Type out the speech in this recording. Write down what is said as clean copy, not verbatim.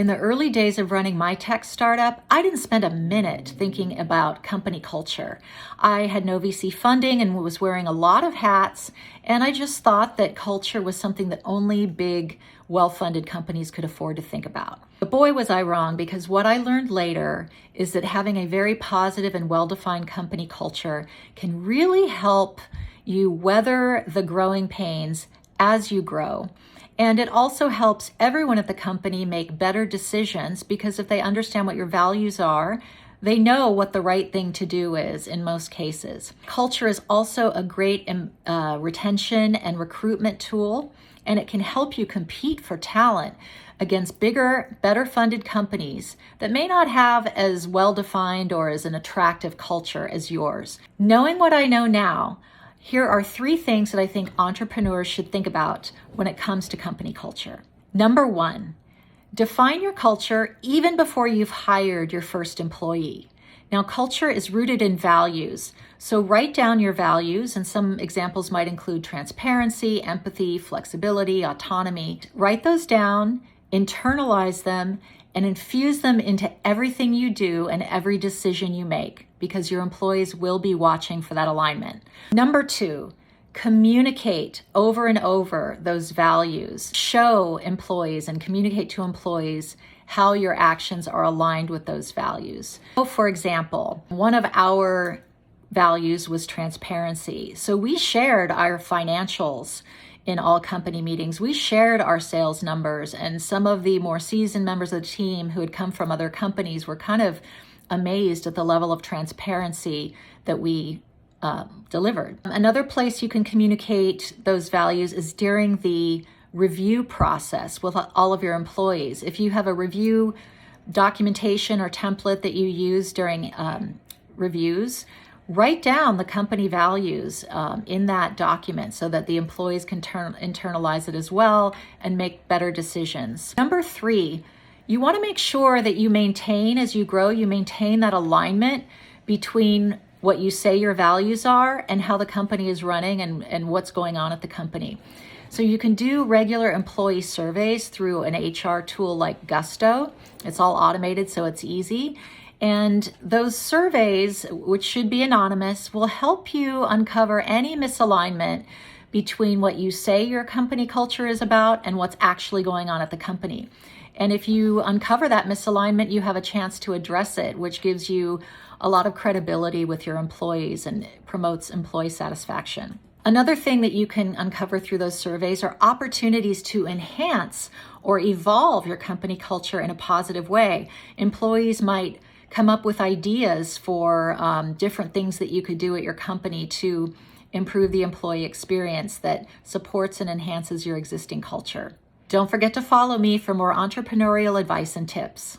In the early days of running my tech startup, I didn't spend a minute thinking about company culture. I had no VC funding and was wearing a lot of hats, and I just thought that culture was something that only big, well-funded companies could afford to think about. But boy, was I wrong, because what I learned later is that having a very positive and well-defined company culture can really help you weather the growing pains as you grow. And it also helps everyone at the company make better decisions, because if they understand what your values are, they know what the right thing to do is in most cases. Culture is also a great retention and recruitment tool, and it can help you compete for talent against bigger, better funded companies that may not have as well-defined or as an attractive culture as yours. Knowing what I know now, here are 3 things that I think entrepreneurs should think about when it comes to company culture. Number 1, define your culture even before you've hired your first employee. Now, culture is rooted in values, so write down your values, and some examples might include transparency, empathy, flexibility, autonomy. Write those down, internalize them, and infuse them into everything you do and every decision you make, because your employees will be watching for that alignment. Number 2, communicate over and over those values. Show employees and communicate to employees how your actions are aligned with those values. So, for example, one of our values was transparency. So we shared our financials in all company meetings. We shared our sales numbers, and some of the more seasoned members of the team who had come from other companies were kind of amazed at the level of transparency that we delivered. Another place you can communicate those values is during the review process with all of your employees. If you have a review documentation or template that you use during reviews, write down the company values in that document so that the employees can internalize it as well and make better decisions. Number 3, you want to make sure that you maintain, as you grow, you maintain that alignment between what you say your values are and how the company is running and what's going on at the company. So you can do regular employee surveys through an HR tool like Gusto. It's all automated, so it's easy. And those surveys, which should be anonymous, will help you uncover any misalignment between what you say your company culture is about and what's actually going on at the company. And if you uncover that misalignment, you have a chance to address it, which gives you a lot of credibility with your employees and promotes employee satisfaction. Another thing that you can uncover through those surveys are opportunities to enhance or evolve your company culture in a positive way. Employees might come up with ideas for different things that you could do at your company to improve the employee experience that supports and enhances your existing culture. Don't forget to follow me for more entrepreneurial advice and tips.